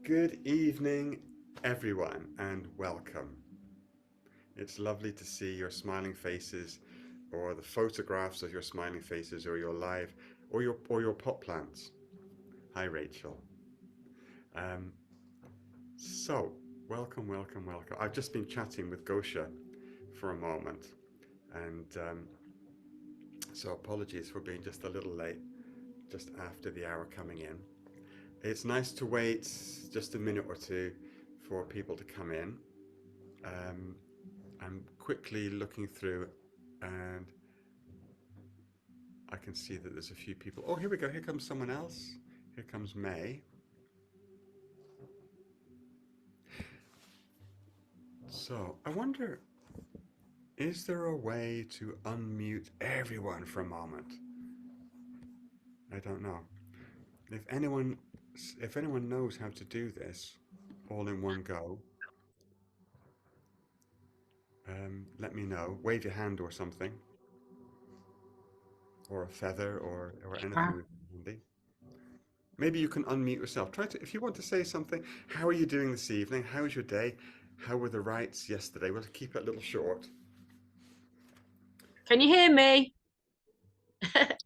Good evening, everyone, and welcome. It's lovely to see your smiling faces, or the photographs of your smiling faces, or your live, or your pot plants. Hi, Rachel. Um, so, welcome, welcome, welcome. I've just been chatting with Gosha for a moment, and so apologies for being just a little late, just after the hour coming in. It's nice to wait just a minute or two for people to come in. Um, I'm quickly looking through and I can see that there's a few people. Oh, here we go. Here comes someone else. Here comes May. So I wonder, is there a way to unmute everyone for a moment? I don't know. If anyone, if anyone knows how to do this all in one go, let me know. Wave your hand or something, or a feather, or anything would be handy. Maybe you can unmute yourself. Try to, if you want to say something. How are you doing this evening? How was your day? How were the rites yesterday? We'll keep it a little short. Can you hear me?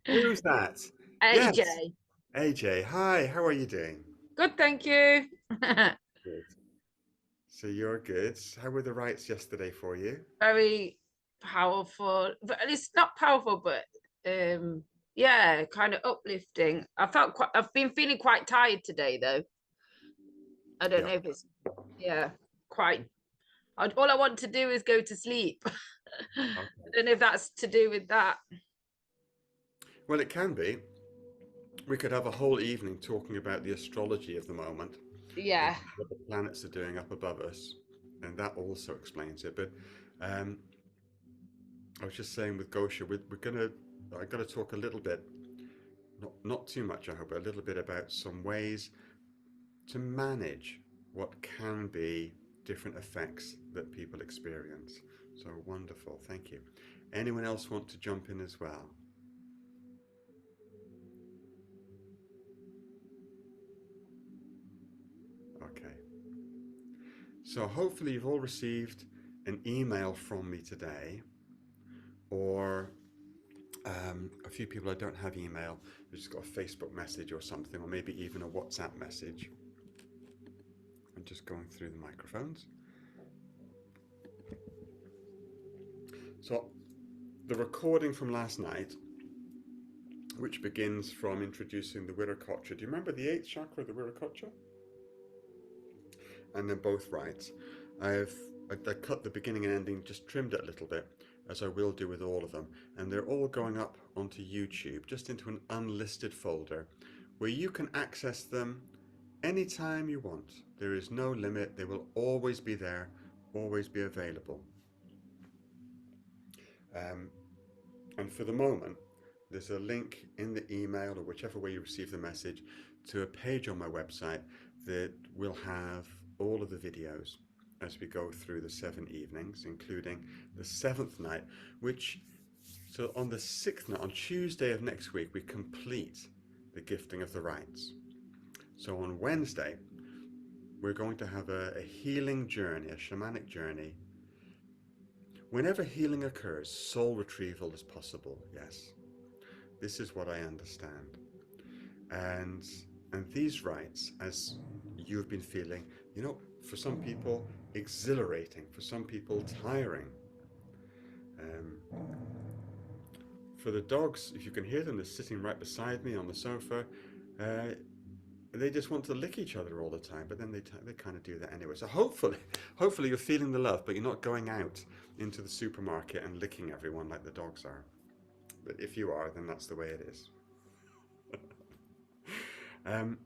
Who's that? Yes, AJ. AJ. Hi, how are you doing? Good, thank you. Good. So you're good. How were the rites yesterday for you? Very powerful. But it's not powerful, but yeah, kind of uplifting. I've been feeling quite tired today though. I don't Yeah. know if it's yeah, quite all I want to do is go to sleep. I Okay. don't know if that's to do with that. Well, it can be. We could have a whole evening talking about the astrology of the moment and Yeah. what the planets are doing up above us, and that also explains it. But um, I was just saying with Gosha, we're gonna. I got to talk a little bit, not too much, I hope, but a little bit about some ways to manage what can be different effects that people experience. So wonderful, thank you. Anyone else want to jump in as well? Okay. So hopefully you've all received an email from me today, or a few people I don't have email, they've just got a Facebook message or something, or maybe even a WhatsApp message. I'm just going through the microphones. So the recording from last night, which begins from introducing the Viracocha. Do you remember the eighth chakra, the Viracocha? And then both rites. I cut the beginning and ending, just trimmed it a little bit, as I will do with all of them. And they're all going up onto YouTube, just into an unlisted folder, where you can access them anytime you want. There is no limit. They will always be there, always be available. Um, and for the moment, there's a link in the email or whichever way you receive the message to a page on my website that will have all of the videos as we go through the 7 evenings, including the seventh night, which, so on the sixth night, on Tuesday of next week, we complete the gifting of the rites. So on Wednesday, we're going to have a healing journey, a shamanic journey. Whenever healing occurs, soul retrieval is possible, yes. This is what I understand. And and these rites, as you've been feeling, for some people exhilarating, for some people tiring. Um, for the dogs, if you can hear them, they're sitting right beside me on the sofa. Uh, they just want to lick each other all the time, but then they kind of do that anyway. So hopefully you're feeling the love, but you're not going out into the supermarket and licking everyone like the dogs are. But if you are, then that's the way it is. Um,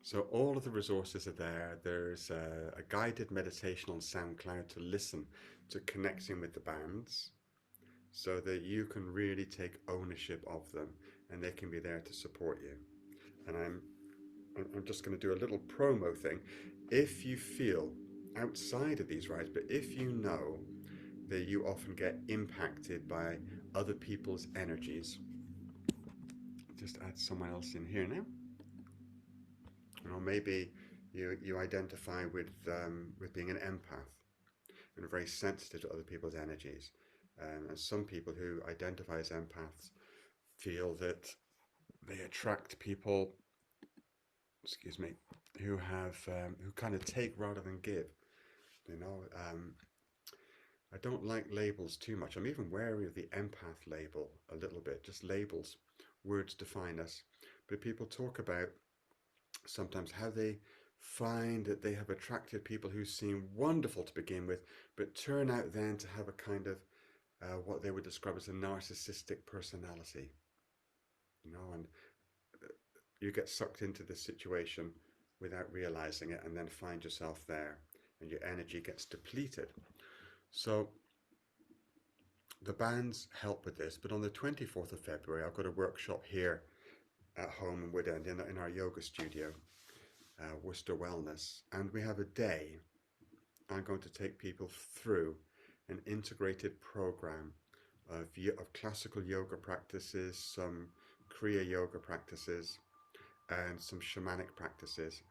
so all of the resources are there. There's a guided meditation on SoundCloud to listen to connecting with the bands, so that you can really take ownership of them, and they can be there to support you. And I'm just going to do a little promo thing. If you feel outside of these rides, but if you know that you often get impacted by other people's energies, just add someone else in here now. maybe you identify with being an empath and very sensitive to other people's energies. And some people who identify as empaths feel that they attract people, excuse me, who kind of take rather than give. You know, I don't like labels too much. I'm even wary of the empath label a little bit. Just labels, words define us. But people talk about sometimes how they find that they have attracted people who seem wonderful to begin with, but turn out then to have a kind of what they would describe as a narcissistic personality. And you get sucked into this situation without realizing it, and then find yourself there, and your energy gets depleted. So the bands help with this, but on the 24th of February, I've got a workshop here at home in Woodend in our yoga studio, Worcester Wellness, and we have a day. I'm going to take people through an integrated program of classical yoga practices, some Kriya yoga practices, and some shamanic practices,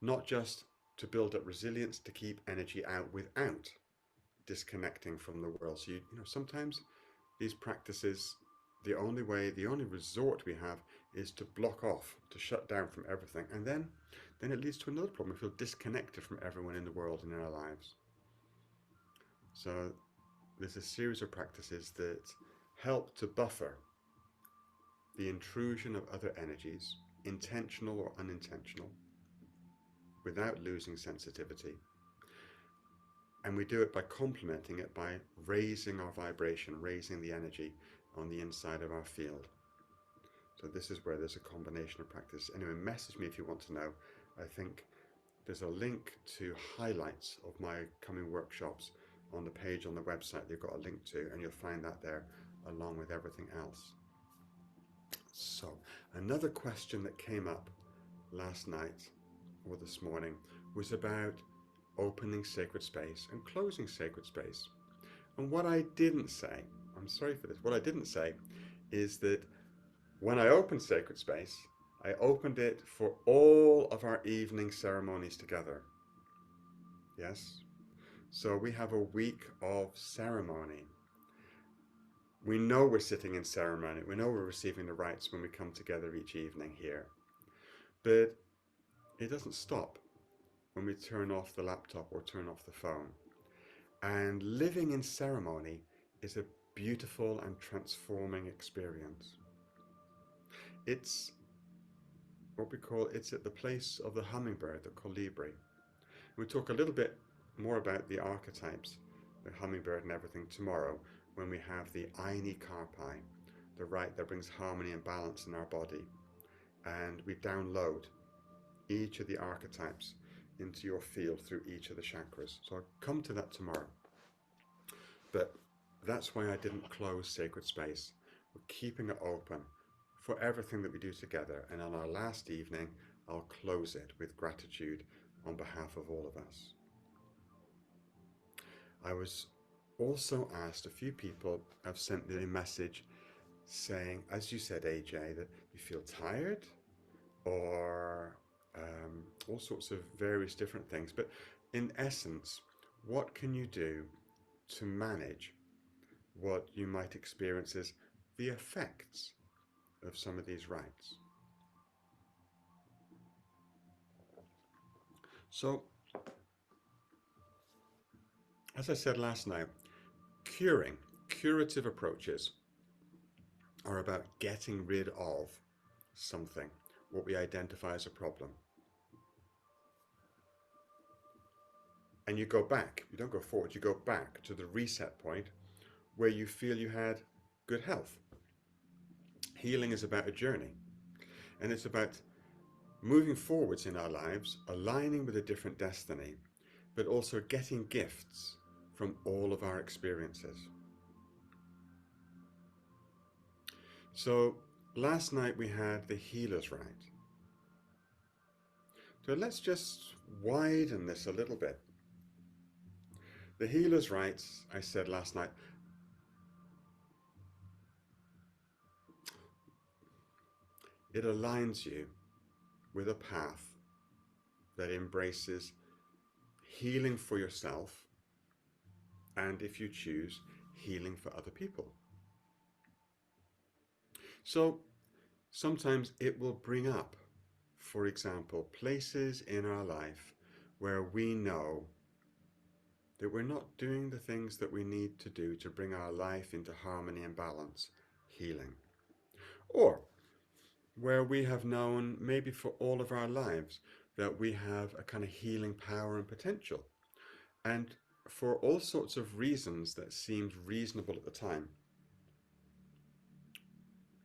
not just to build up resilience to keep energy out without disconnecting from the world. So sometimes these practices, the only resort we have is to block off, to shut down from everything, and then it leads to another problem. We feel disconnected from everyone in the world and in our lives. So there's a series of practices that help to buffer the intrusion of other energies, intentional or unintentional, without losing sensitivity. And we do it by complementing it by raising our vibration, raising the energy on the inside of our field. So this is where there's a combination of practice. Anyway, message me if you want to know. I think there's a link to highlights of my coming workshops on the page on the website they've got a link to, and you'll find that there along with everything else. So another question that came up last night or this morning was about opening sacred space and closing sacred space. And what I didn't say, I'm sorry for this, what I didn't say is that when I opened sacred space, I opened it for all of our evening ceremonies together. Yes? So we have a week of ceremony. We know we're sitting in ceremony. We know we're receiving the rites when we come together each evening here. But it doesn't stop when we turn off the laptop or turn off the phone. And living in ceremony is a beautiful and transforming experience. It's what we call, it's at the place of the hummingbird, the colibri. We'll talk a little bit more about the archetypes, the hummingbird and everything tomorrow when we have the Aini Karpai, the rite that brings harmony and balance in our body. And we download each of the archetypes into your field through each of the chakras. So I'll come to that tomorrow. But that's why I didn't close sacred space. We're keeping it open for everything that we do together. And on our last evening, I'll close it with gratitude on behalf of all of us. I was also asked, a few people have sent me a message saying, as you said, AJ, that you feel tired or all sorts of various different things. But in essence, what can you do to manage what you might experience as the effects of some of these rites? So, as I said last night, curative approaches are about getting rid of something, what we identify as a problem. And you go back, you don't go forward, you go back to the reset point where you feel you had good health. Healing is about a journey, and it's about moving forwards in our lives, aligning with a different destiny, but also getting gifts from all of our experiences. So last night we had the healer's rite. So let's just widen this a little bit. The healer's rites, I said last night, it aligns you with a path that embraces healing for yourself and, if you choose, healing for other people. So sometimes it will bring up, for example, places in our life where we know that we're not doing the things that we need to do to bring our life into harmony and balance, healing. Or where we have known, maybe for all of our lives, that we have a kind of healing power and potential. And for all sorts of reasons that seemed reasonable at the time,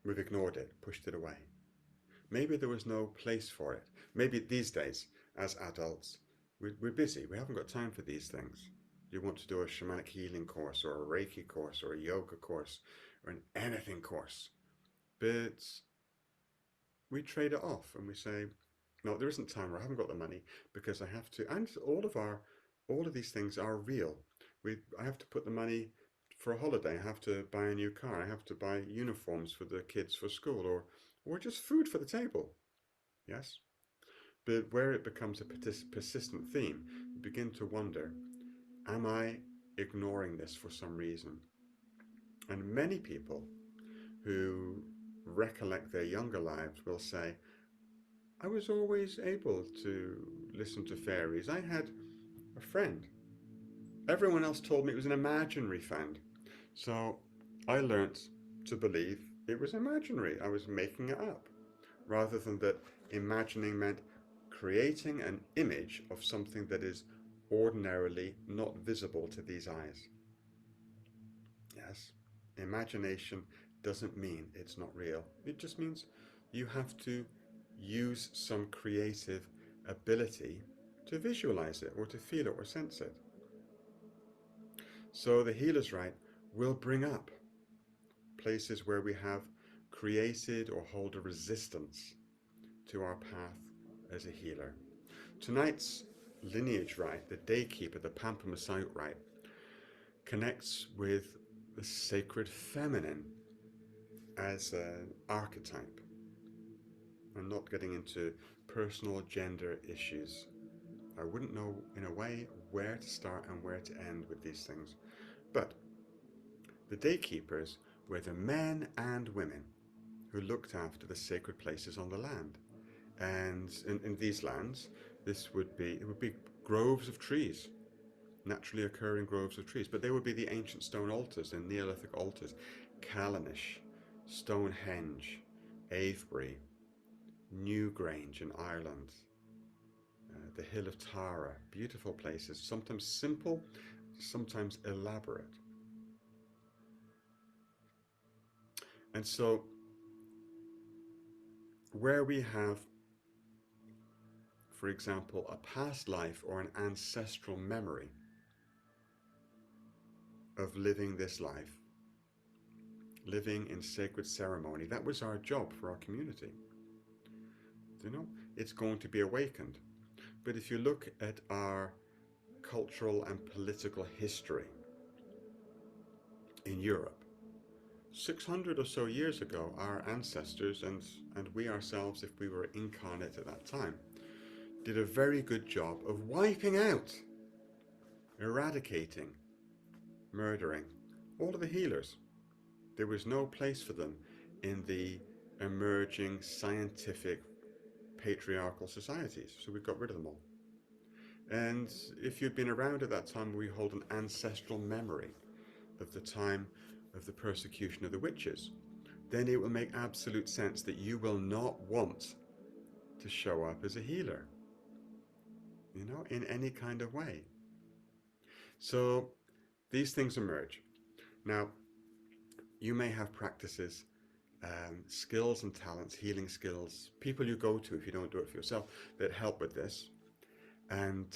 we've ignored it, pushed it away. Maybe there was no place for it. Maybe these days, as adults, we're busy. We haven't got time for these things. You want to do a shamanic healing course or a Reiki course or a yoga course or an anything course. But we trade it off and we say, no, there isn't time or I haven't got the money because I have to. And all of these things are real. I have to put the money for a holiday. I have to buy a new car. I have to buy uniforms for the kids for school or just food for the table. Yes? But where it becomes a persistent theme, you begin to wonder, am I ignoring this for some reason? And many people who recollect their younger lives will say, I was always able to listen to fairies. I had a friend. Everyone else told me it was an imaginary friend. So I learnt to believe it was imaginary. I was making it up. Rather than that imagining meant creating an image of something that is ordinarily not visible to these eyes. Yes, imagination doesn't mean it's not real. It just means you have to use some creative ability to visualize it or to feel it or sense it. So the healer's rite will bring up places where we have created or hold a resistance to our path as a healer. Tonight's lineage rite, the Daykeeper, the Pampamasite rite, connects with the sacred feminine as an archetype. I'm not getting into personal gender issues. I wouldn't know, in a way, where to start and where to end with these things. But the Daykeepers were the men and women who looked after the sacred places on the land. And in these lands, it would be groves of trees, naturally occurring groves of trees, but they would be the ancient stone altars and Neolithic altars, Callanish, Stonehenge, Avebury, Newgrange in Ireland, the Hill of Tara, beautiful places, sometimes simple, sometimes elaborate. And so, where we have, for example, a past life or an ancestral memory of living this life, living in sacred ceremony, that was our job for our community. You know, it's going to be awakened. But if you look at our cultural and political history in Europe, 600 or so years ago, our ancestors and we ourselves, if we were incarnate at that time, did a very good job of wiping out, eradicating, murdering all of the healers. There was no place for them in the emerging scientific patriarchal societies, so we got rid of them all. And if you'd been around at that time, we hold an ancestral memory of the time of the persecution of the witches, then it will make absolute sense that you will not want to show up as a healer, you know, in any kind of way. So these things emerge. Now, you may have practices, skills and talents, healing skills, people you go to if you don't do it for yourself that help with this. And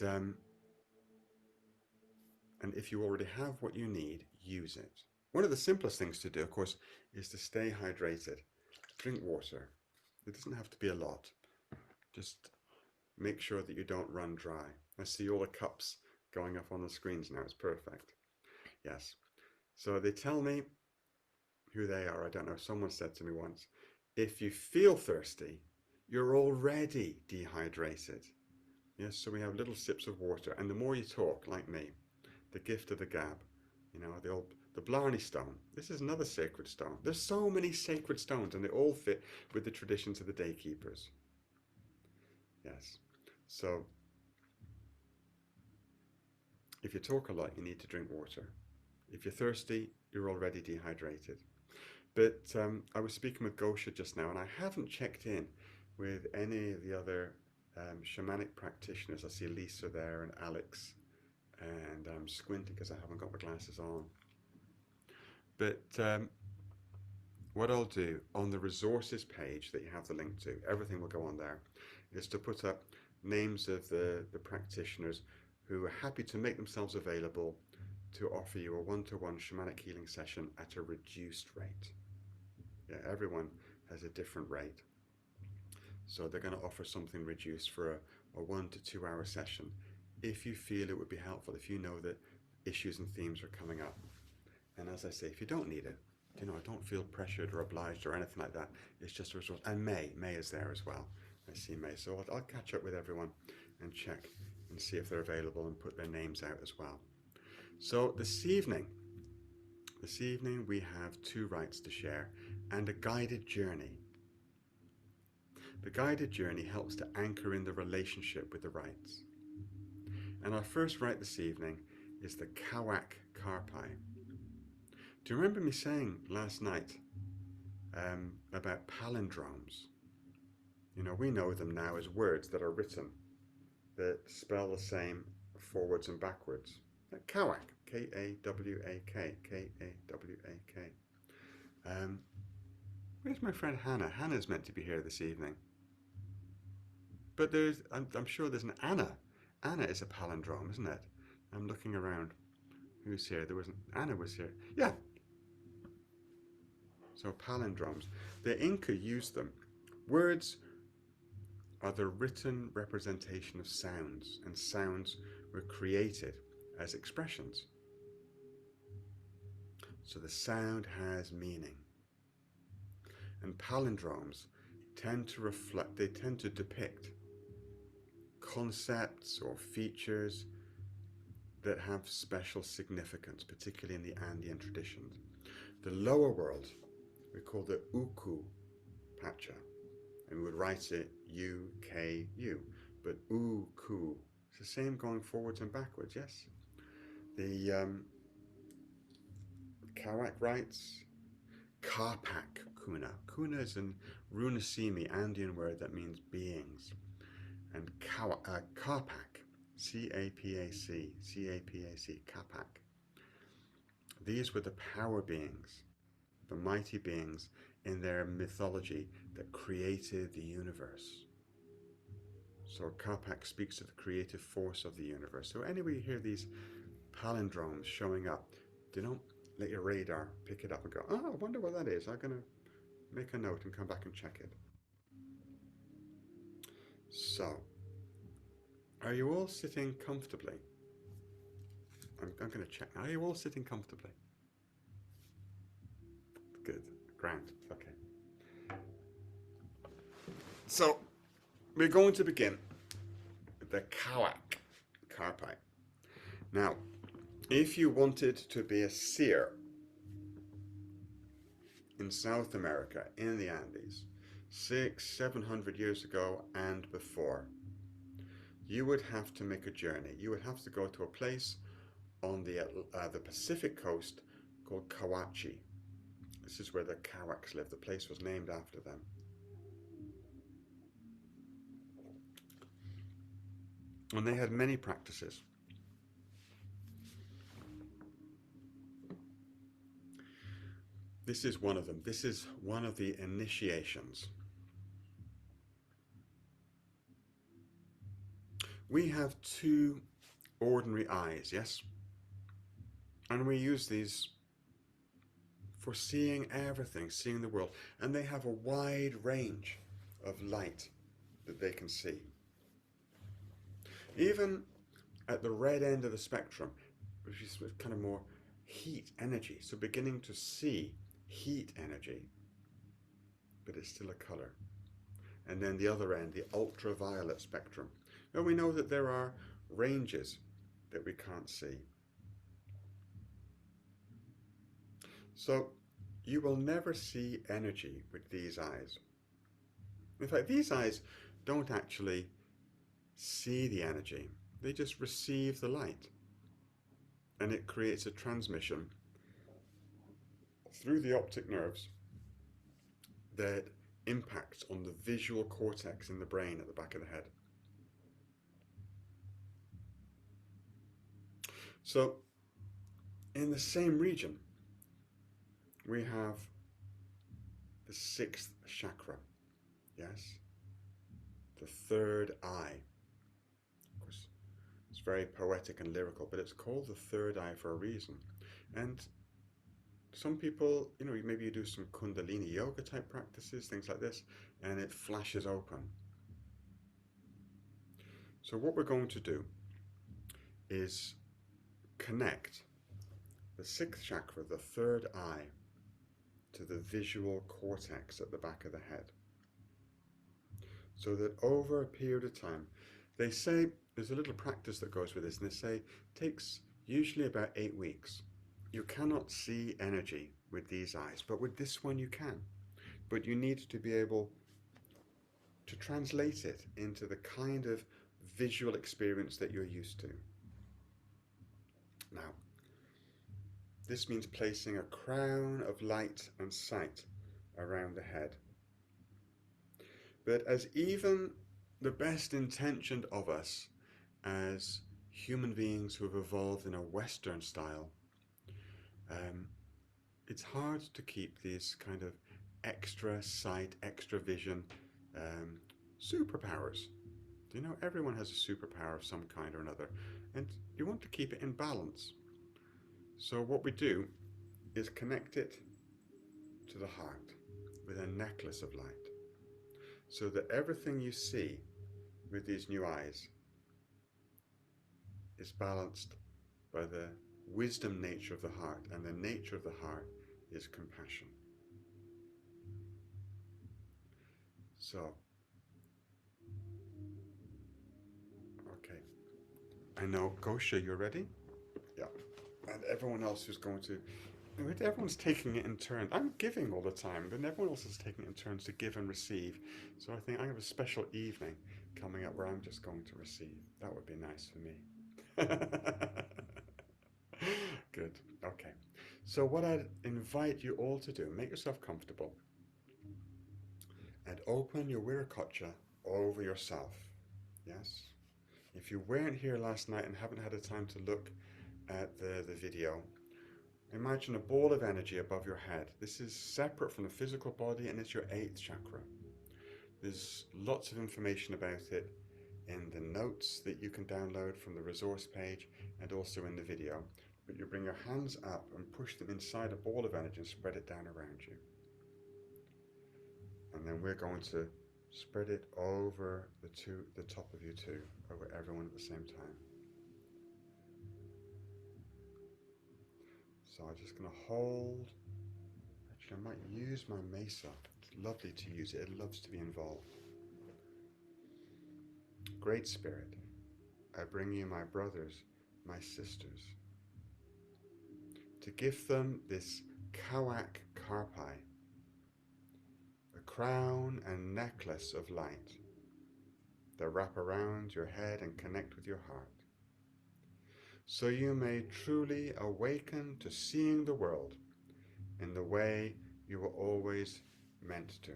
if you already have what you need, use it. One of the simplest things to do, of course, is to stay hydrated. Drink water. It doesn't have to be a lot. Just make sure that you don't run dry. I see all the cups going up on the screens now. It's perfect. Yes. So they tell me who they are. I don't know. Someone said to me once, if you feel thirsty, you're already dehydrated. Yes, so we have little sips of water, and the more you talk, like me, the gift of the gab, the Blarney stone. This is another sacred stone. There's so many sacred stones, and they all fit with the traditions of the day keepers. Yes. So if you talk a lot, you need to drink water. If you're thirsty, you're already dehydrated. But I was speaking with Gosha just now, and I haven't checked in with any of the other shamanic practitioners. I see Lisa there and Alex, and I'm squinting because I haven't got my glasses on. But what I'll do on the resources page that you have the link to, everything will go on there, is to put up names of the practitioners who are happy to make themselves available to offer you a one-to-one shamanic healing session at a reduced rate. Yeah, everyone has a different rate. So they're going to offer something reduced for a 1 to 2 hour session if you feel it would be helpful, if you know that issues and themes are coming up. And as I say, if you don't need it, don't feel pressured or obliged or anything like that. It's just a resource. And May is there as well. I see May. So I'll catch up with everyone and check and see if they're available and put their names out as well. So this evening we have 2 rites to share and a guided journey. The guided journey helps to anchor in the relationship with the rites. And our first rite this evening is the Kawak Rite. Do you remember me saying last night about palindromes? We know them now as words that are written that spell the same forwards and backwards. Kawak, K-A-W-A-K, K-A-W-A-K. Where's my friend Hannah? Hannah's meant to be here this evening. But I'm sure there's an Anna. Anna is a palindrome, isn't it? I'm looking around. Who's here? Anna was here. Yeah. So palindromes. The Inca used them. Words are the written representation of sounds, and sounds were created as expressions. So the sound has meaning. And palindromes tend to depict concepts or features that have special significance, particularly in the Andean traditions. The lower world we call the Uku Pacha, and we would write it U-K-U, but Uku. It's the same going forwards and backwards, yes? The Kawak rites, Karpak Kuna. Kuna is an Runasimi Andean word that means beings. And Karpak, C-A-P-A-C, C-A-P-A-C, Karpak. These were the power beings, the mighty beings in their mythology that created the universe. So Karpak speaks of the creative force of the universe. So anyway, you hear these palindromes showing up, don't let your radar pick it up and go, oh, I wonder what that is. I'm going to make a note and come back and check it. So, are you all sitting comfortably? I'm going to check. Are you all sitting comfortably? Good. Grand. Okay. So, we're going to begin with the Kawak Rite. Now, if you wanted to be a seer in South America, in the Andes, 600-700 years ago and before, you would have to make a journey. You would have to go to a place on the Pacific coast called Kawachi. This is where the Kawaks live. The place was named after them. And they had many practices. This is one of them. This is one of the initiations. We have 2 ordinary eyes, yes? And we use these for seeing everything, seeing the world. And they have a wide range of light that they can see. Even at the red end of the spectrum, which is kind of more heat energy, so beginning to see heat energy, but it's still a color. And then the other end, the ultraviolet spectrum. And we know that there are ranges that we can't see. So you will never see energy with these eyes. In fact, these eyes don't actually see the energy, they just receive the light. And it creates a transmission through the optic nerves that impacts on the visual cortex in the brain at the back of the head. So, in the same region, we have the sixth chakra, yes? The third eye. Of course, it's very poetic and lyrical, but it's called the third eye for a reason. And some people, maybe you do some Kundalini yoga type practices, things like this, and it flashes open. So what we're going to do is connect the sixth chakra, the third eye, to the visual cortex at the back of the head. So that over a period of time, they say, there's a little practice that goes with this, and they say it takes usually about 8 weeks. You cannot see energy with these eyes, but with this one you can. But you need to be able to translate it into the kind of visual experience that you're used to. Now, this means placing a crown of light and sight around the head. But as even the best intentioned of us, as human beings who have evolved in a Western style, it's hard to keep these kind of extra sight, extra vision superpowers. Everyone has a superpower of some kind or another, and you want to keep it in balance. So what we do is connect it to the heart with a necklace of light, so that everything you see with these new eyes is balanced by the wisdom nature of the heart, and the nature of the heart is compassion. So, okay, I know, Gosha, you're ready? Yeah, and everyone else who's going to, everyone's taking it in turn. I'm giving all the time, but everyone else is taking it in turns to give and receive. So I think I have a special evening coming up where I'm just going to receive. That would be nice for me. Good. Okay. So what I'd invite you all to do, make yourself comfortable and open your Viracocha over yourself. Yes? If you weren't here last night and haven't had a time to look at the video, imagine a ball of energy above your head. This is separate from the physical body, and it's your 8th chakra. There's lots of information about it in the notes that you can download from the resource page and also in the video. But you bring your hands up and push them inside a ball of energy and spread it down around you. And then we're going to spread it over the top of you too, over everyone at the same time. So I'm just going to hold. Actually, I might use my mesa. It's lovely to use it. It loves to be involved. Great Spirit, I bring you my brothers, my sisters, to give them this Kawak Rite, a crown and necklace of light that wrap around your head and connect with your heart, so you may truly awaken to seeing the world in the way you were always meant to,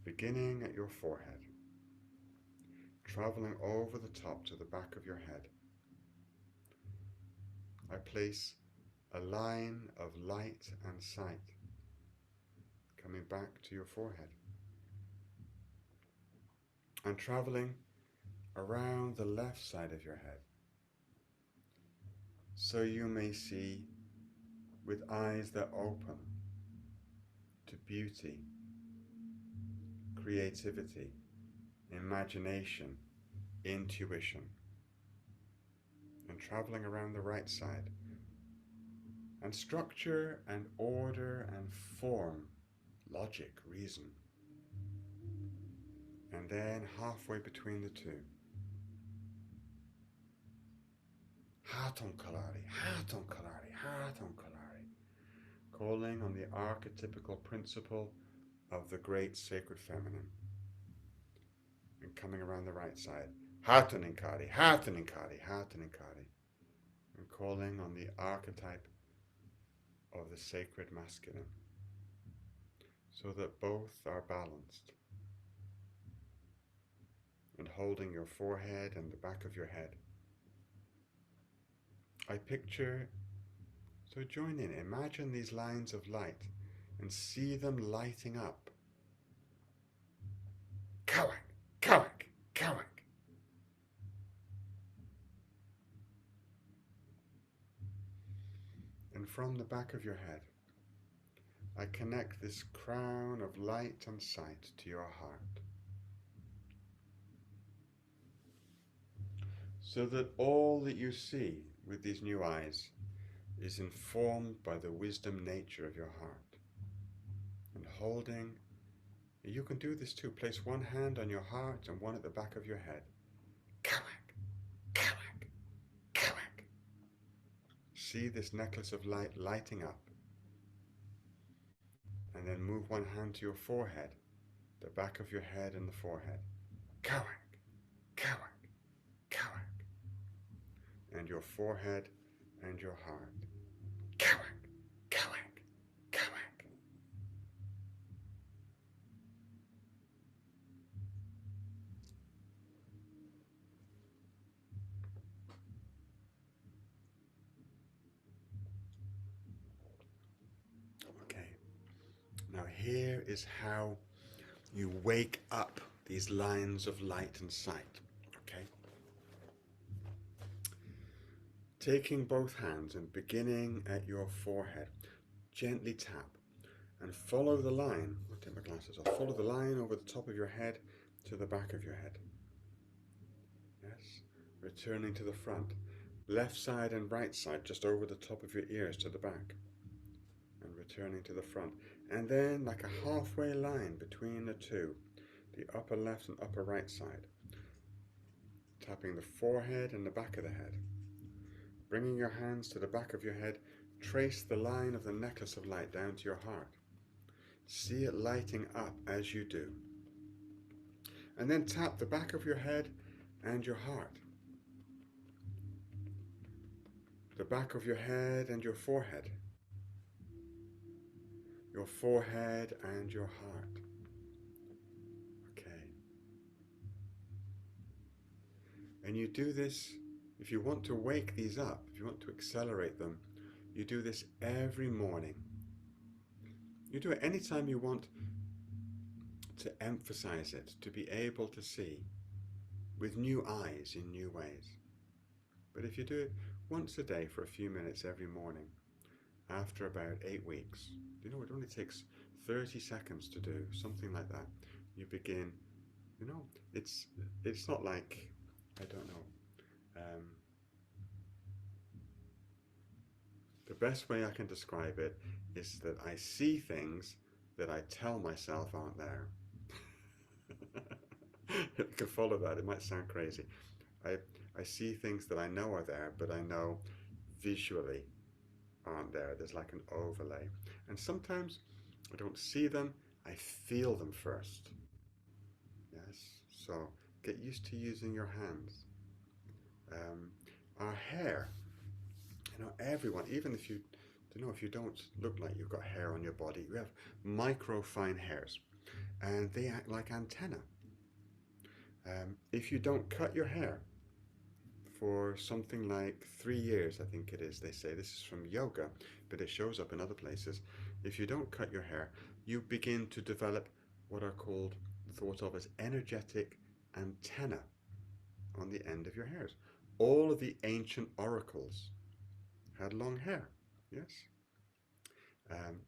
beginning at your forehead, traveling over the top to the back of your head. I place a line of light and sight coming back to your forehead and traveling around the left side of your head, so you may see with eyes that open to beauty, creativity, imagination, intuition, and traveling around the right side, and structure and order and form, logic, reason, and then halfway between the two, Haton Kalari, Haton Kalari, Haton Kalari. Calling on the archetypical principle of the great sacred feminine. And coming around the right side. Haton Inkari, Haton Inkari, Haton Inkari. And calling on the archetype of the sacred masculine. So that both are balanced. And holding your forehead and the back of your head. I picture, so join in, imagine these lines of light and see them lighting up. Kawak, Kawak, Kawak. And from the back of your head, I connect this crown of light and sight to your heart. So that all that you see with these new eyes is informed by the wisdom nature of your heart. And holding, you can do this too. Place one hand on your heart and one at the back of your head. Kawak, Kawak, Kawak. See this necklace of light lighting up. And then move one hand to your forehead, the back of your head and the forehead. Kawak, Kawak, Kawak. And your forehead and your heart. Kawak, Kawak, Kawak. Okay. Now here is how you wake up these lines of light and sight. Okay. Taking both hands and beginning at your forehead, gently tap and follow the line. I'll take my glasses off. Follow the line over the top of your head to the back of your head. Yes. Returning to the front. Left side and right side just over the top of your ears to the back. And returning to the front. And then like a halfway line between the two, the upper left and upper right side. Tapping the forehead and the back of the head. Bringing your hands to the back of your head, trace the line of the necklace of light down to your heart. See it lighting up as you do. And then tap the back of your head and your heart. The back of your head and your forehead. Your forehead and your heart. Okay. And you do this, if you want to wake these up, if you want to accelerate them, you do this every morning. You do it anytime you want to emphasize it, to be able to see with new eyes in new ways. But if you do it once a day for a few minutes every morning, after about 8 weeks, it only takes 30 seconds to do, something like that. You begin, it's not like, I don't know, the best way I can describe it is that I see things that I tell myself aren't there. You can follow that, it might sound crazy. I see things that I know are there, but I know visually aren't there. There's like an overlay. And sometimes I don't see them, I feel them first. Yes, so get used to using your hands. Our hair, everyone, even if you don't look like you've got hair on your body, you have micro fine hairs and they act like antennae. If you don't cut your hair for something like 3 years, I think it is, they say, this is from yoga, but it shows up in other places. If you don't cut your hair, you begin to develop what are thought of as energetic antennae on the end of your hairs. All of the ancient oracles had long hair, yes.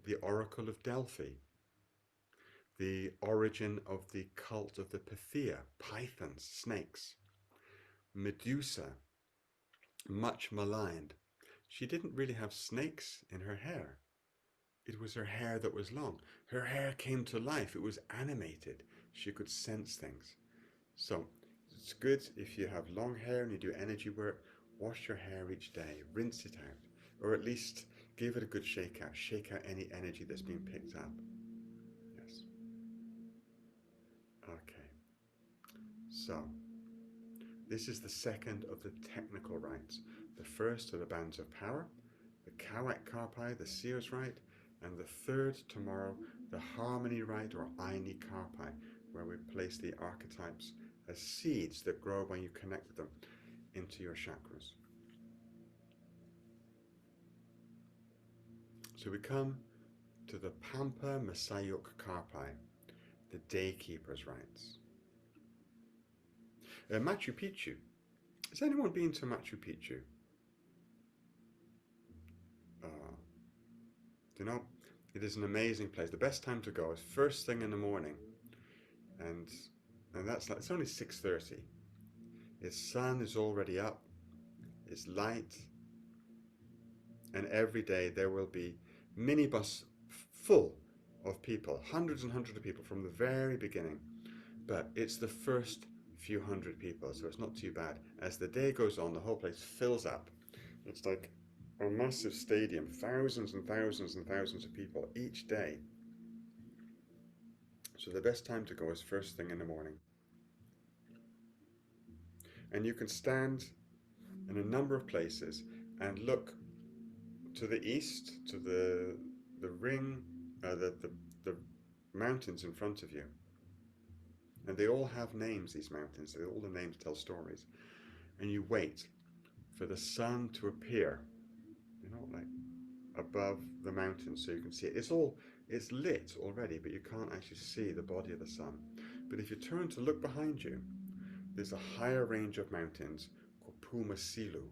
The Oracle of Delphi, the origin of the cult of the Pythia, pythons, snakes. Medusa, much maligned. She didn't really have snakes in her hair. It was her hair that was long. Her hair came to life. It was animated. She could sense things. So it's good if you have long hair and you do energy work, Wash your hair each day, rinse it out, or at least give it a good shake out any energy that's been picked up. Yes. Okay. So, this is the second of the technical rites. The first are the bands of power, the Kawak Rite, the Seer's Rite, and the third tomorrow, the Harmony Rite or Aini Karpai, where we place the archetypes as seeds that grow when you connect them into your chakras. So we come to the Pampa Masayuk Karpai, the Daykeeper's Rites. Machu Picchu. Has anyone been to Machu Picchu? You know, it is an amazing place. The best time to go is first thing in the morning, and that's like, it's only 6:30. Its sun is already up. It's light, and every day there will be minibus full of people, hundreds and hundreds of people from the very beginning. But it's the first few hundred people, so it's not too bad. As the day goes on, the whole place fills up. It's like a massive stadium, thousands and thousands and thousands of people each day. So the best time to go is first thing in the morning. And you can stand in a number of places and look to the east, to the ring, the mountains in front of you. And they all have names, these mountains. All the names tell stories. And you wait for the sun to appear, like above the mountains so you can see it. It's lit already, but you can't actually see the body of the sun. But if you turn to look behind you, there's a higher range of mountains called Puma Silu.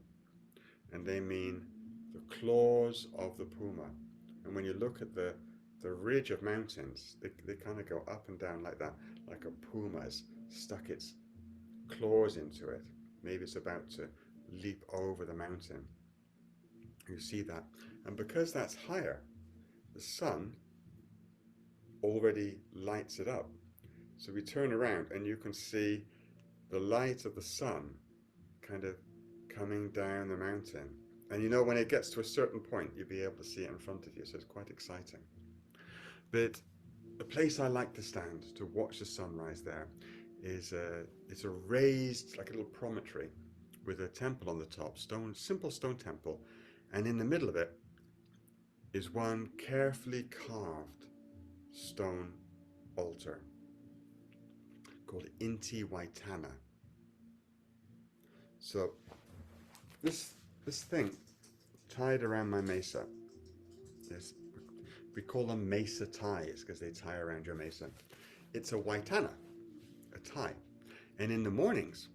And they mean the claws of the puma. And when you look at the ridge of mountains, they kind of go up and down like that, like a puma's stuck its claws into it. Maybe it's about to leap over the mountain. You see that. And because that's higher, the sun already lights it up. So we turn around and you can see the light of the sun kind of coming down the mountain. And when it gets to a certain point, you'll be able to see it in front of you. So it's quite exciting. But the place I like to stand to watch the sunrise there is it's a raised, like a little promontory with a temple on the top, simple stone temple. And in the middle of it is one carefully carved stone altar called Inti Waitana. So this thing tied around my mesa, we call them mesa ties because they tie around your mesa. It's a waitana, a tie. And in the mornings,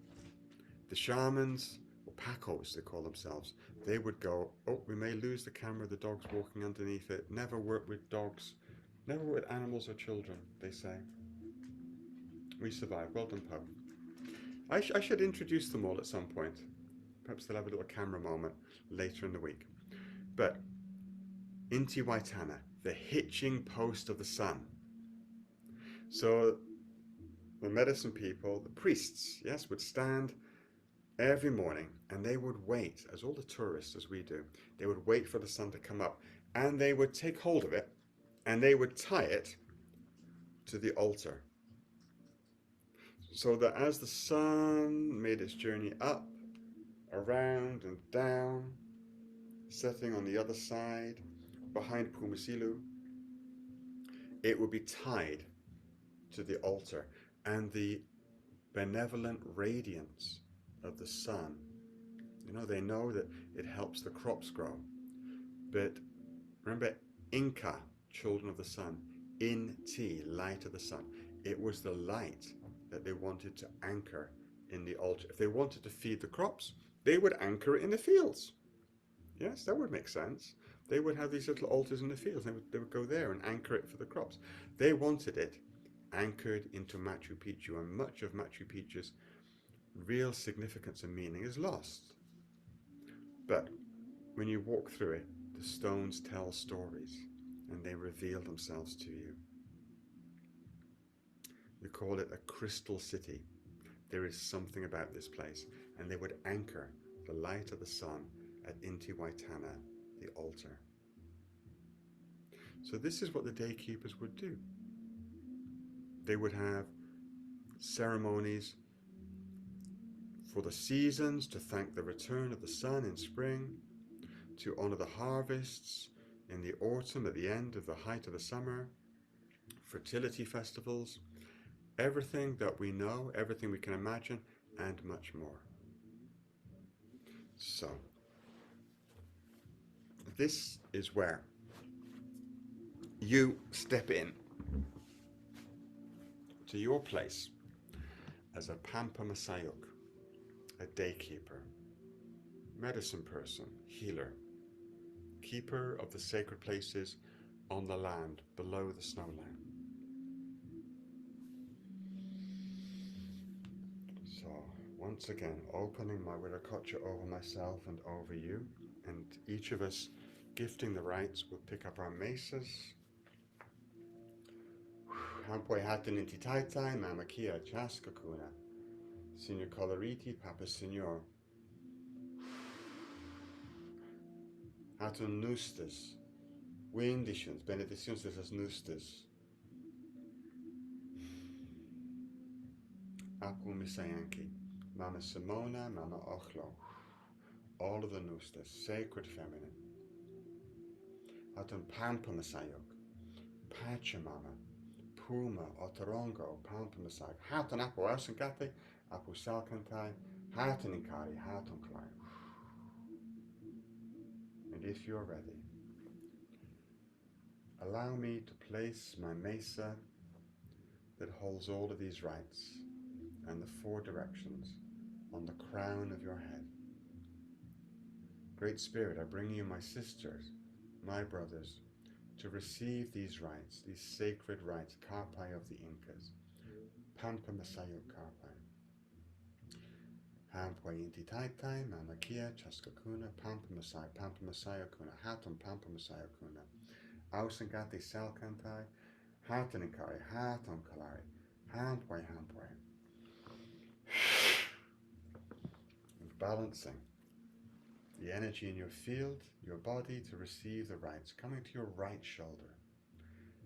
the shamans, or pacos they call themselves, they would go, oh, we may lose the camera, the dog's walking underneath it. Never work with dogs, never work with animals or children, they say. We survive. Well done, Poe. I should introduce them all at some point. Perhaps they'll have a little camera moment later in the week. But Inti Waitana, the hitching post of the sun. So the medicine people, the priests, yes, would stand every morning and they would wait, as all the tourists, as we do, they would wait for the sun to come up and they would take hold of it and they would tie it to the altar. So that as the sun made its journey up, around and down, setting on the other side, behind Pumasilu, it would be tied to the altar, and the benevolent radiance of the sun, they know that it helps the crops grow. But remember, Inca, children of the sun, Inti, light of the sun, it was the light that they wanted to anchor in the altar. If they wanted to feed the crops, they would anchor it in the fields. Yes, that would make sense. They would have these little altars in the fields. They would go there and anchor it for the crops. They wanted it anchored into Machu Picchu, and much of Machu Picchu's real significance and meaning is lost. But when you walk through it, the stones tell stories and they reveal themselves to you. We call it a crystal city. There is something about this place, and they would anchor the light of the sun at Inti Waitana, the altar. So this is what the day keepers would do. They would have ceremonies for the seasons, to thank the return of the sun in spring, to honor the harvests in the autumn at the end of the height of the summer, fertility festivals, everything that we know, everything we can imagine, and much more. So, this is where you step in to your place as a Pampa Masayuk, a daykeeper, medicine person, healer, keeper of the sacred places on the land below the snowline. So, once again, opening my Wirikocha over myself and over you, and each of us gifting the rites will pick up our mesas. Hampoi hatin inti taitai, mamakia chaskakuna. Signor Coloriti, Papa Signor. Hatun nustas. Winditions, benedictions desas nustas. Apu Misayanki. Mama Simona, Mama Ochlo. All of the nustas, sacred feminine. Hatun Pampa Masayok. Pachamama. Puma, Otorongo, Pampa Masayok. Hatun Apu Ausengate, Apu Salkantai. Hatun Inkari, Hatun Klai. And if you're ready, allow me to place my mesa that holds all of these rites and the 4 directions on the crown of your head. Great Spirit, I bring you my sisters, my brothers, to receive these rites, these sacred rites, Karpai of the Incas, Pampa Masayuk Karpai. Hampoi inti taitai, mamakia, chaskakuna, Pampa Masaya kuna, hatun Pampa Masaya kuna. Ausengati salkantai, hatun inkari, hatun kalari, hampoi. And balancing the energy in your field, your body to receive the rites, coming to your right shoulder.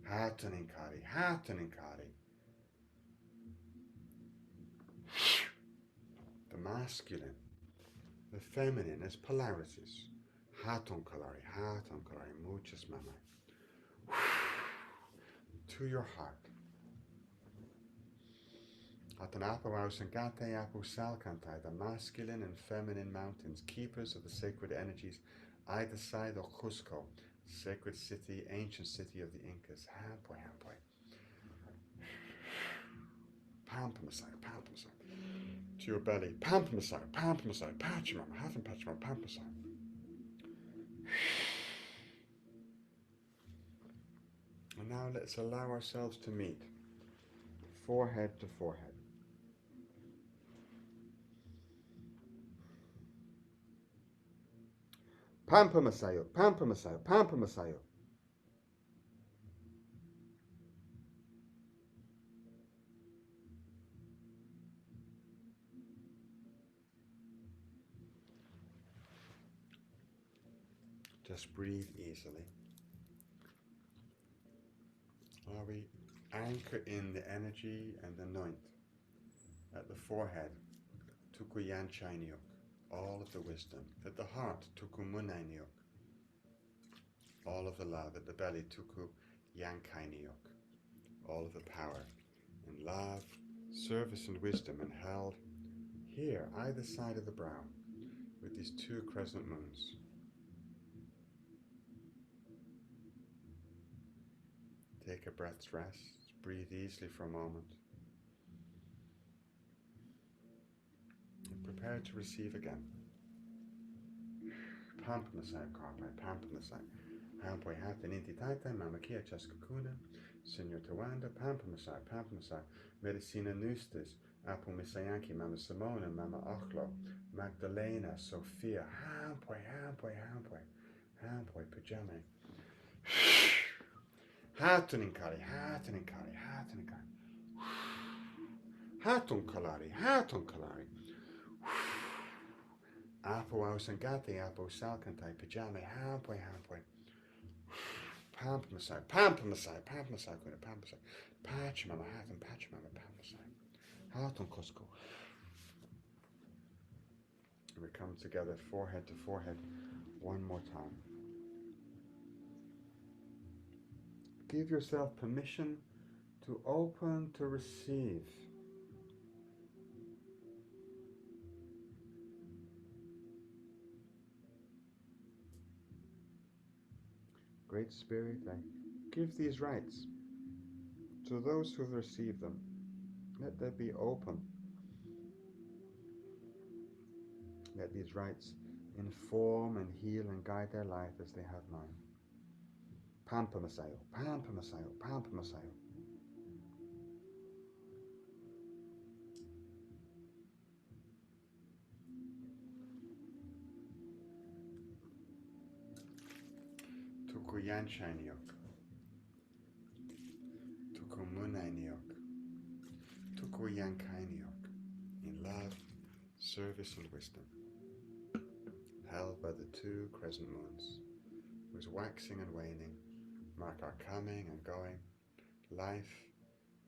Hatun inkari, hatun inkari. The masculine, the feminine as polarities. Hatun kalari, muchas mamai. To your heart. Atanapo Ausengate Apu Salkantai, the masculine and feminine mountains, keepers of the sacred energies, either side of Cusco, sacred city, ancient city of the Incas. Hampoi. Pampa Masaya. To your belly. Pampa Masaya. Pachamama, Hatun Pachamama, Pampa Masaya. And now let's allow ourselves to meet, forehead to forehead. Pampa Masayo, Pampa Masayo, Pampa Masayo. Just breathe easily. While we anchor in the energy and anoint at the forehead, Tuku Yanchainiok, all of the wisdom. At the heart, Tuku Munainiok, all of the love. At the belly, Tuku Yankainiok, all of the power and love, service and wisdom, and held here, either side of the brow, with these 2 crescent moons. Take a breath's rest, breathe easily for a moment, and prepare to receive again. Pampa Masaya Karpai, Pampa Masaya. Hampoi Hatin Inti Taitai, Mamakia Chaskakuna, Senor Tawanda, Pampa Masaya, Medicina Nustas, Apu Misayanki, Mama Simona, Mama Ochlo, Magdalena, Sophia, Hampoi, Pajame. Hatun inkari. Hatun kalari. Apo ausangate, apo salkantai, pajame, hampoi, hampoi. Pampamasai, pampamasai, pampamasai, kuna pampamasai. Pachamama, hatham, pachamama, pampamasai. Hatham kosko. We come together forehead to forehead one more time. Give yourself permission to open to receive. Great Spirit, I give these rites to those who have received them. Let them be open. Let these rites inform and heal and guide their life as they have mine. Pampamasayo, pampamasayo, pampamasayo. Tuku yanshaniok. Tuku munainiok. Tuku yankainiok. In love, service, and wisdom. Held by the two crescent moons, whose waxing and waning mark our coming and going, life,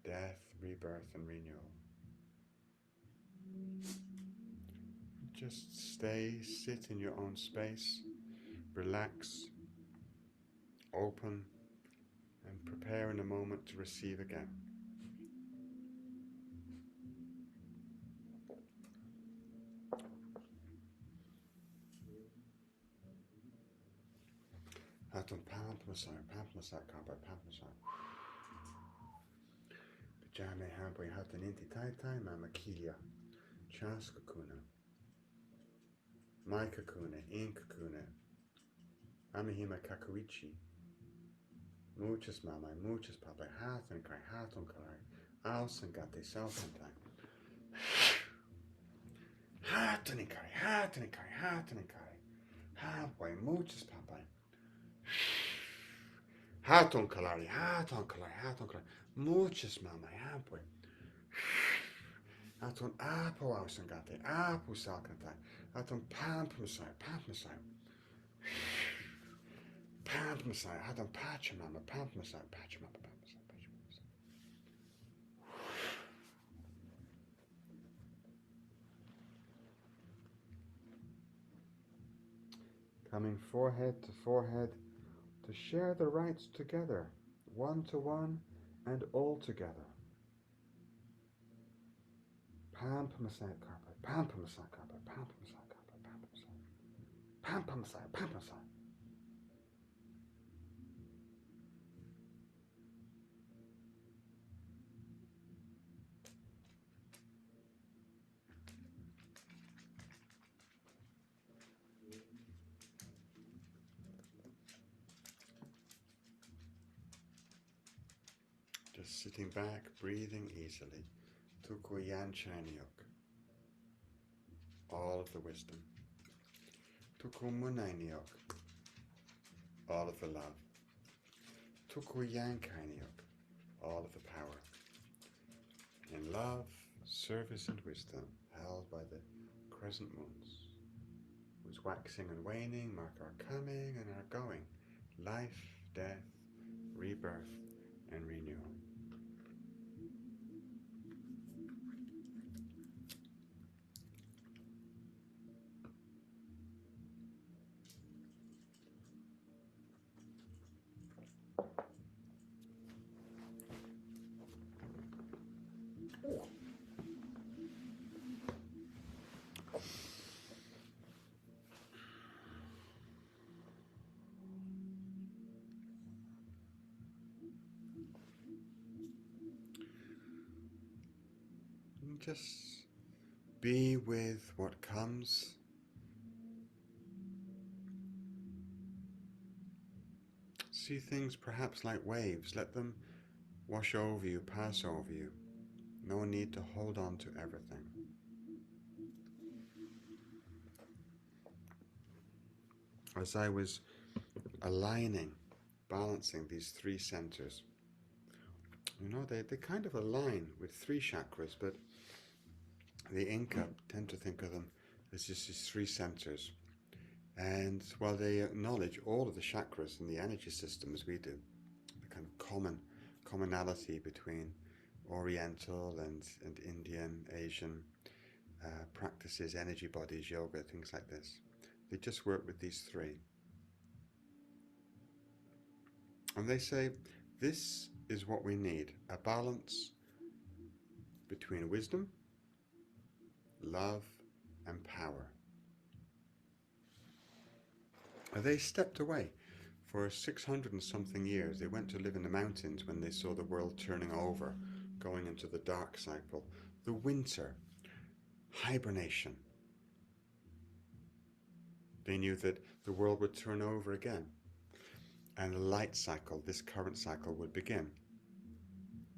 death, rebirth, and renewal. Just sit in your own space, relax, open, and prepare in a moment to receive again. Haton pampmasai, pampmasai, kampai, pampmasai. Pajame hampai hatan inti tai mama kilia. Chas kakuna. Mai kakuna, in kakuna. Amihima kakuichi. Muchas mamai, muchas papai, hatan kai, hatan kalai. Alsangate, salsantai. Hatanikai, hatanikai, hatanikai. Hampai, muchas papai. Haton kalari, haton kalari, haton kalari. Muchas mamai, hampai. Haton apo ausangate, apo salkantai. Haton pampmasai, pampmasai. Pampmasai, haton pachamama, pampmasai, pachamama, pampmasai, pachamama. Coming forehead to forehead to share the rites together, one to one and all together. Pampamasai karpa, pampamasai karpa, pampamasai karpa, pampamasai. Pampamasai, pampamasai. Just sitting back, breathing easily. Tuku yan chaniok. All of the wisdom. Tuku munainiok. All of the love. Tuku yan kainiok. All of the power. In love, service, and wisdom, held by the crescent moons, whose waxing and waning mark our coming and our going, life, death, rebirth, and renewal. Just be with what comes. See things perhaps like waves. Let them wash over you, pass over you. No need to hold on to everything. As I was aligning, balancing these three centers, you know, they kind of align with three chakras, but the Inca tend to think of them there's just these three centers. And while they acknowledge all of the chakras and the energy system as we do, the kind of commonality between Oriental and Indian, Asian practices, energy bodies, yoga, things like this, they just work with these three. And they say, this is what we need, a balance between wisdom, love, and power. And they stepped away for 600 and something years. They went to live in the mountains when they saw the world turning over, going into the dark cycle, the winter, hibernation. They knew that the world would turn over again, and the light cycle, this current cycle, would begin.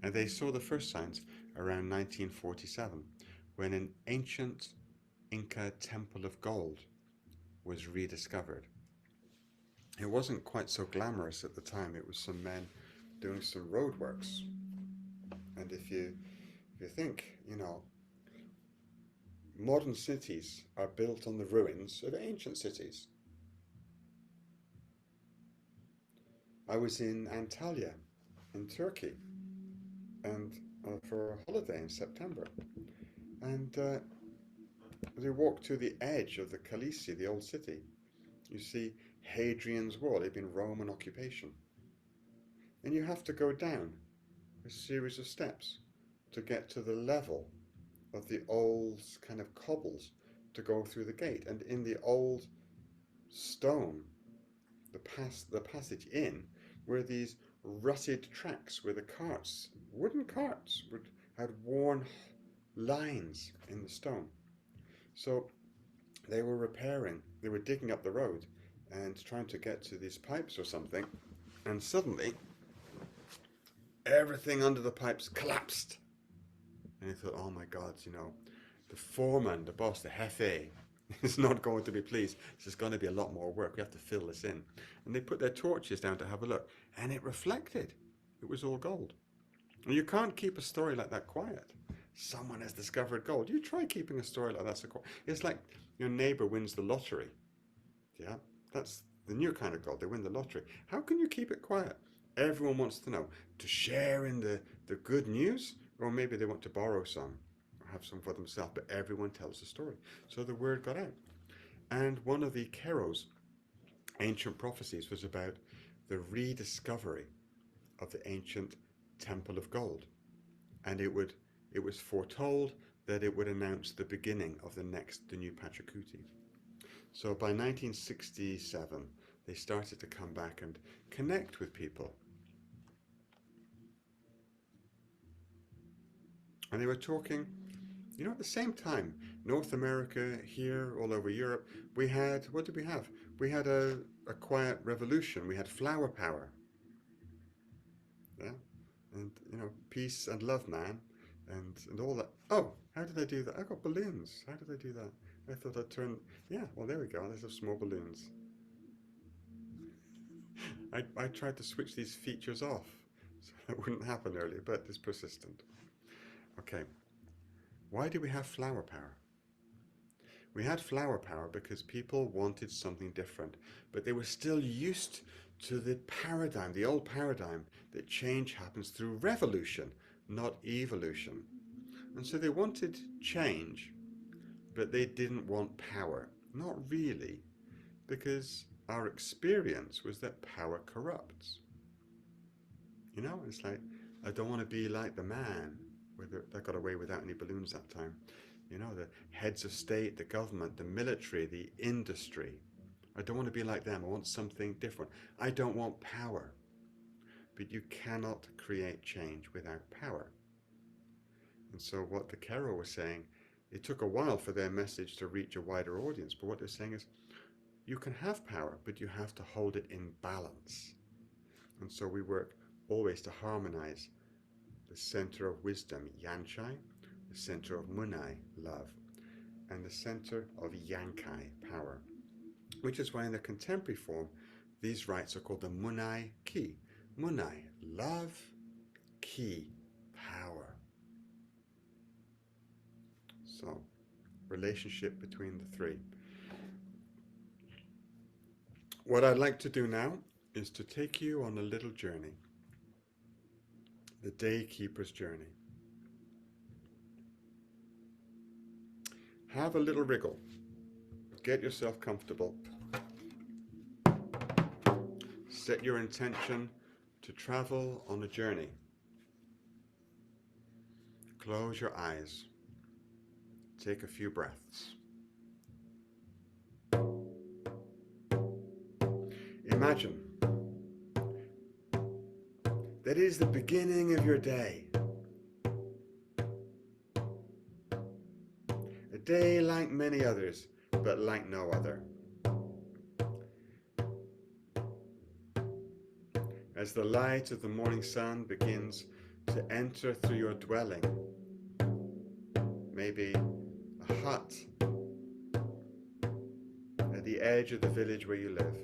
And they saw the first signs around 1947, when an ancient Inca temple of gold was rediscovered. It wasn't quite so glamorous at the time. It was some men doing some roadworks. And if you think, modern cities are built on the ruins of ancient cities. I was in Antalya in Turkey and for a holiday in September, and as we walked to the edge of the Kalisi, the old city, you see Hadrian's Wall. It'd been Roman occupation, and you have to go down a series of steps to get to the level of the old kind of cobbles to go through the gate. And in the old stone, the passage in, were these rutted tracks where the carts, wooden carts, had worn lines in the stone. So they were digging up the road and trying to get to these pipes or something, and suddenly everything under the pipes collapsed. And he thought, oh my God, the foreman, the boss, the jefe, is not going to be pleased. This is going to be a lot more work. We have to fill this in. And they put their torches down to have a look, and it reflected. It was all gold. And you can't keep a story like that quiet. Someone has discovered gold. You try keeping a story like that so quiet. It's like your neighbor wins the lottery. Yeah, that's the new kind of gold. They win the lottery. How can you keep it quiet? Everyone wants to know. To share in the good news? Or maybe they want to borrow some or have some for themselves, but everyone tells the story. So the word got out. And one of the Keros, ancient prophecies, was about the rediscovery of the ancient Temple of Gold. And it was foretold that it would announce the beginning of the new Pachacuti. So by 1967, they started to come back and connect with people. And they were talking, at the same time, North America, here, all over Europe, we had, what did we have? We had a quiet revolution. We had flower power. Yeah? And, peace and love, man. And all that. Oh, how did I do that? I got balloons. How did I do that? I thought I'd turn, yeah, well, there we go. There's some small balloons. I tried to switch these features off, so that wouldn't happen earlier, but it's persistent. Okay, why do we have flower power? We had flower power because people wanted something different, but they were still used to the paradigm, the old paradigm, that change happens through revolution, not evolution. And so they wanted change, but they didn't want power. Not really, because our experience was that power corrupts. It's like, I don't want to be like the man. That got away without any balloons that time. The heads of state, the government, the military, the industry. I don't want to be like them. I want something different. I don't want power. But you cannot create change without power. And so what the Kero was saying, it took a while for their message to reach a wider audience. But what they're saying is, you can have power, but you have to hold it in balance. And so we work always to harmonize the center of wisdom, Yanchai, the center of Munai, love, and the center of Yankai, power. Which is why in the contemporary form, these rites are called the Munai Ki. Munai, love, Ki, power. So, relationship between the three. What I'd like to do now is to take you on a little journey, the day keeper's journey. Have a little wriggle, get yourself comfortable, set your intention to travel on a journey. Close your eyes, take a few breaths. Imagine that it is the beginning of your day. A day like many others, but like no other. As the light of the morning sun begins to enter through your dwelling, maybe a hut at the edge of the village where you live.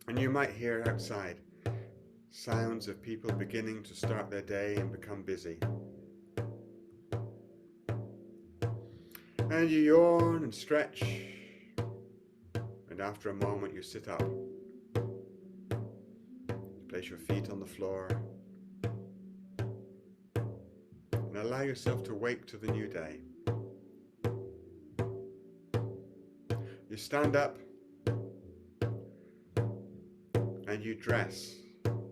And you might hear outside sounds of people beginning to start their day and become busy. And you yawn and stretch, and after a moment you sit up. Place your feet on the floor and allow yourself to wake to the new day. You stand up and you dress,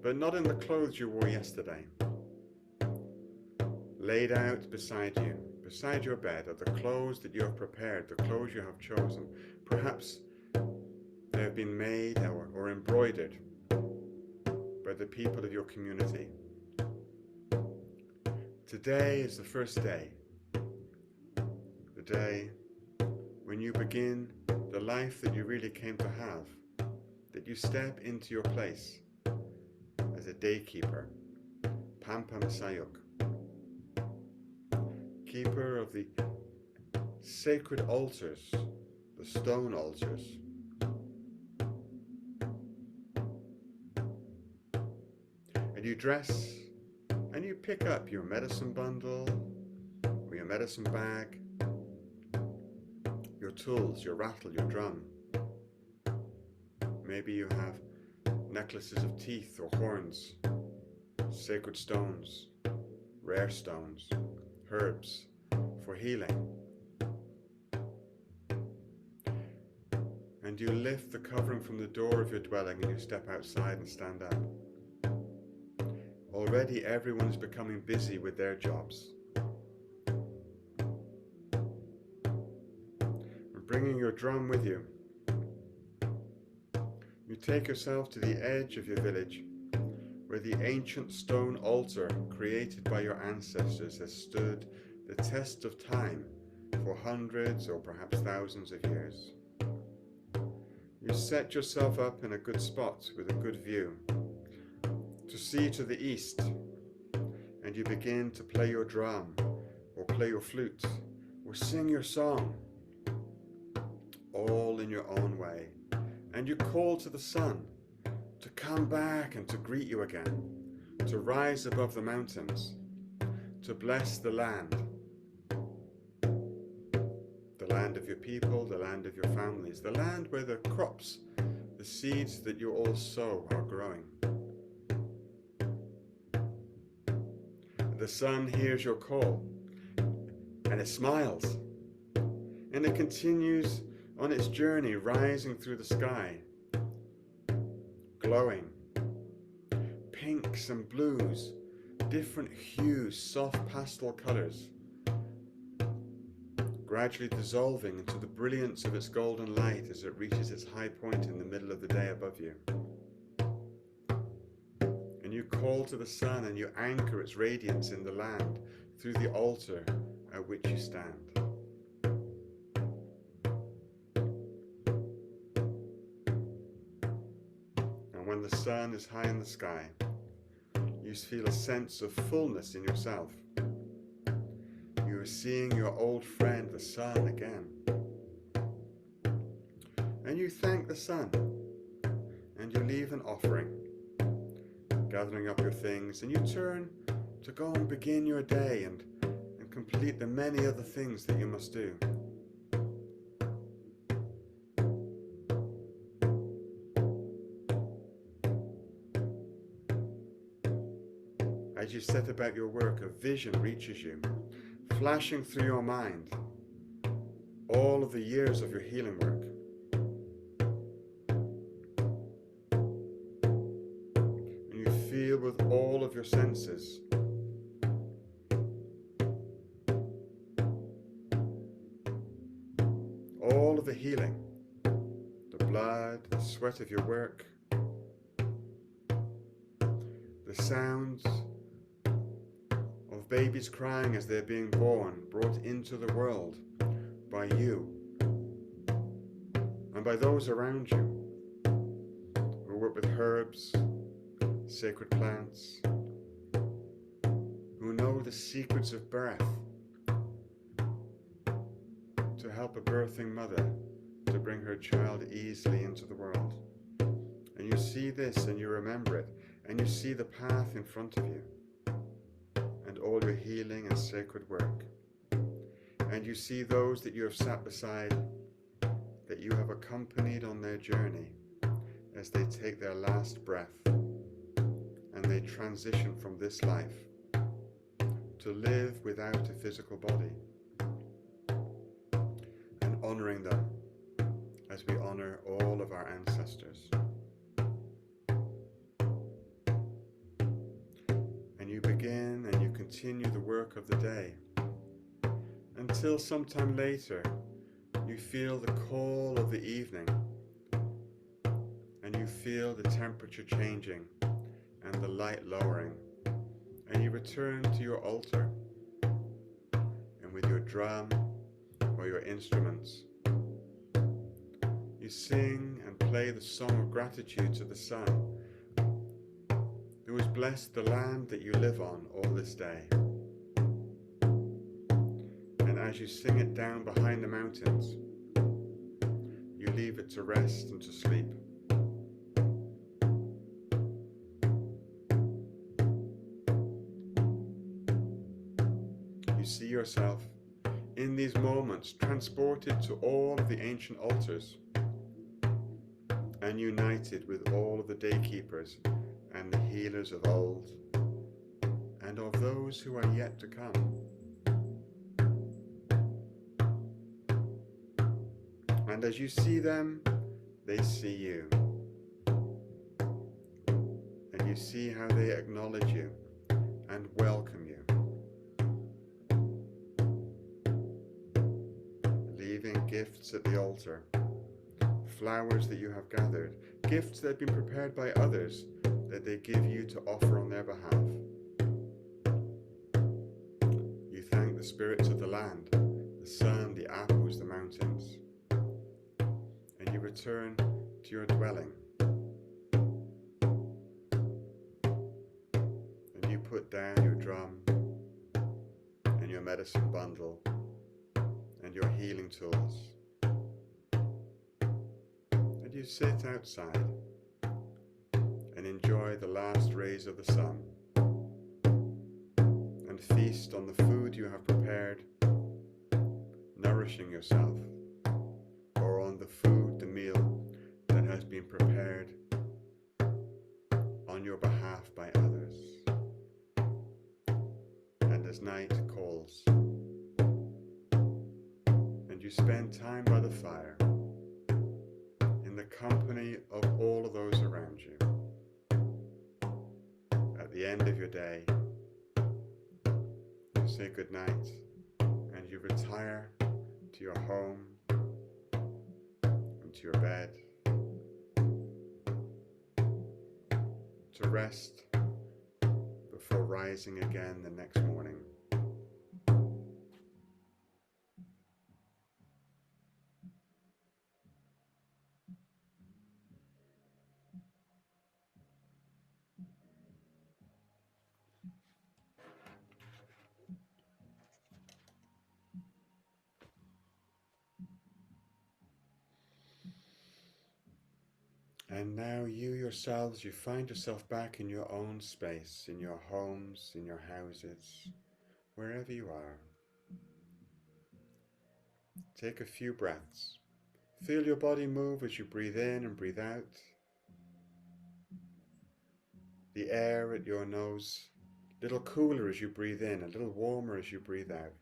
but not in the clothes you wore yesterday. Laid out beside you, beside your bed, are the clothes that you have prepared, the clothes you have chosen. Perhaps they have been made or embroidered by the people of your community. Today is the first day, the day when you begin the life that you really came to have, that you step into your place as a day keeper, Pampa Masayuk, keeper of the sacred altars, the stone altars. And you dress and you pick up your medicine bundle or your medicine bag, your tools, your rattle, your drum. Maybe you have necklaces of teeth or horns, sacred stones, rare stones, herbs for healing. And you lift the covering from the door of your dwelling and you step outside and stand up. Already everyone is becoming busy with their jobs. And bringing your drum with you, you take yourself to the edge of your village where the ancient stone altar created by your ancestors has stood the test of time for hundreds or perhaps thousands of years. You set yourself up in a good spot with a good view to see to the east, and you begin to play your drum or play your flute or sing your song, all in your own way. And you call to the sun to come back and to greet you again, to rise above the mountains, to bless the land of your people, the land of your families, the land where the crops, the seeds that you all sow are growing. The sun hears your call and it smiles, and it continues on its journey, rising through the sky, glowing, pinks and blues, different hues, soft pastel colors, gradually dissolving into the brilliance of its golden light as it reaches its high point in the middle of the day above you. And you call to the sun and you anchor its radiance in the land through the altar at which you stand. And when the sun is high in the sky, you feel a sense of fullness in yourself. You are seeing your old friend, the sun, again. And you thank the sun, and you leave an offering, gathering up your things, and you turn to go and begin your day and complete the many other things that you must do. As you set about your work, a vision reaches you, flashing through your mind all of the years of your healing work. And you feel with all of your senses all of the healing, the blood, the sweat of your work, the sounds of babies crying as they're being born, brought into the world by you and by those around you who work with herbs, sacred plants, who know the secrets of birth to help a birthing mother to bring her child easily into the world. And you see this and you remember it, and you see the path in front of you and all your healing and sacred work. And you see those that you have sat beside, that you have accompanied on their journey as they take their last breath and they transition from this life to live without a physical body, and honoring them as we honor all of our ancestors. And you begin and you continue the work of the day until sometime later you feel the call of the evening and you feel the temperature changing and the light lowering, and you return to your altar, and with your drum or your instruments you sing and play the song of gratitude to the sun who has blessed the land that you live on all this day. And as you sing it down behind the mountains, you leave it to rest and to sleep. You see yourself in these moments transported to all of the ancient altars and united with all of the daykeepers and the healers of old and of those who are yet to come. And as you see them, they see you. And you see how they acknowledge you and welcome you, leaving gifts at the altar, flowers that you have gathered, gifts that have been prepared by others that they give you to offer on their behalf. You thank the spirits of the land, the sun, the apples, the mountains, and you return to your dwelling. And you put down your drum and your medicine bundle and your healing tools. And you sit outside and enjoy the last rays of the sun and feast on the food you have prepared, nourishing yourself, or on the food, the meal that has been prepared on your behalf by others. And as night calls and you spend time by the fire in the company of all of those around you, at the end of your day you say good night and you retire to your home and to your bed to rest before rising again the next morning. And now you yourselves, you find yourself back in your own space, in your homes, in your houses, wherever you are. take a few breaths. Feel your body move as you breathe in and breathe out. The air at your nose, a little cooler as you breathe in, a little warmer as you breathe out.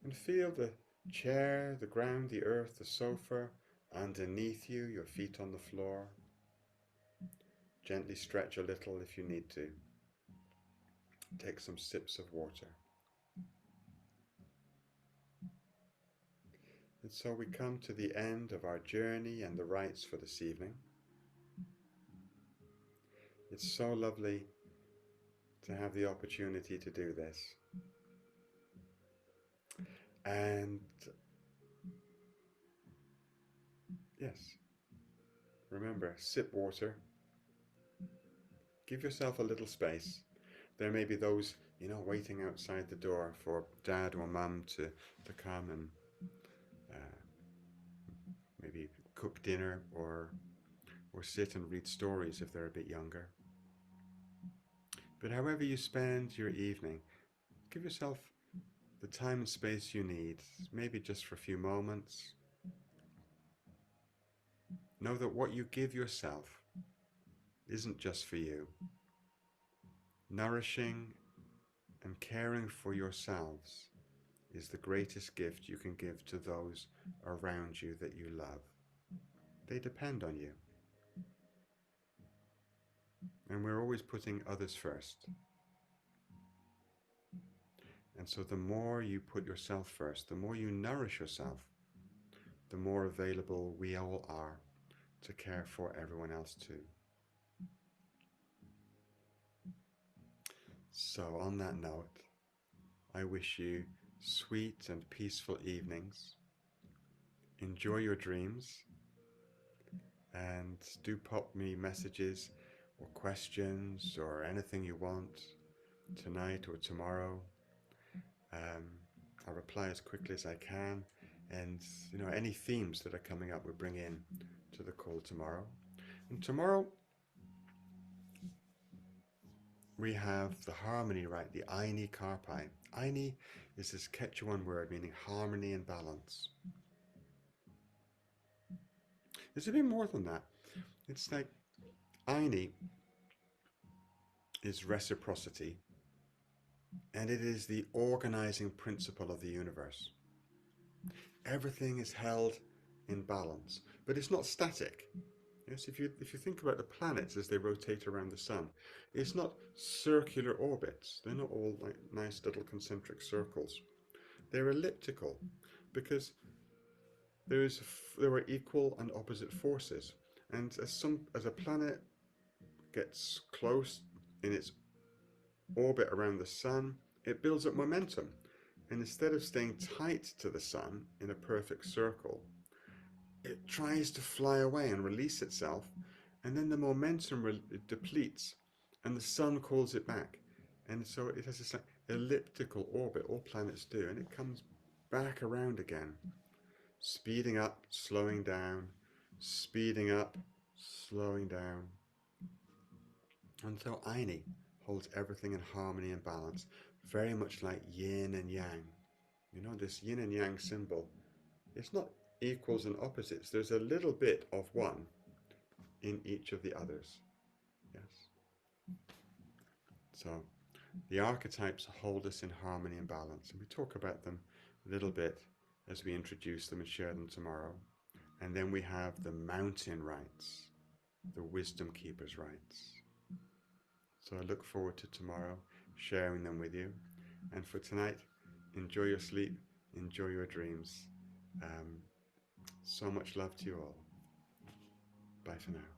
And feel the chair, the ground, the earth, the sofa underneath you, your feet on the floor. Gently stretch a little if you need to. Take some sips of water. And so we come to the end of our journey and the rites for this evening. It's so lovely to have the opportunity to do this. And yes, remember, sip water. Give yourself a little space. There may be those, waiting outside the door for dad or mum to come and maybe cook dinner or sit and read stories if they're a bit younger. But however you spend your evening, give yourself the time and space you need, maybe just for a few moments. Know that what you give yourself isn't just for you. Nourishing and caring for yourselves is the greatest gift you can give to those around you that you love. They depend on you. And we're always putting others first. And so the more you put yourself first, the more you nourish yourself, the more available we all are to care for everyone else too. So on that note, I wish you sweet and peaceful evenings. Enjoy your dreams, and do pop me messages or questions or anything you want tonight or tomorrow. I'll reply as quickly as I can, and any themes that are coming up we'll bring in to the call tomorrow. And tomorrow we have the harmony rite, the Aini Karpai. Aini is this Quechuan word meaning harmony and balance. It's a bit more than that. It's like Aini is reciprocity, and it is the organizing principle of the universe. Everything is held in balance, but it's not static. Yes, if you think about the planets as they rotate around the sun, it's not circular orbits. They're not all like nice little concentric circles. They're elliptical because there are equal and opposite forces, and as a planet gets close in its orbit around the sun, it builds up momentum, and instead of staying tight to the sun in a perfect circle, it tries to fly away and release itself, and then the momentum depletes and the sun calls it back, and so it has this like elliptical orbit, all planets do, and it comes back around again, speeding up, slowing down, speeding up, slowing down. And so Aini holds everything in harmony and balance, very much like yin and yang. This yin and yang symbol, it's not equals and opposites. There's a little bit of one in each of the others. Yes. So the archetypes hold us in harmony and balance, and we talk about them a little bit as we introduce them and share them tomorrow. And then we have the mountain rites, the wisdom keepers rites. So I look forward to tomorrow sharing them with you. And for tonight, enjoy your sleep, enjoy your dreams. So much love to you all. Bye for now.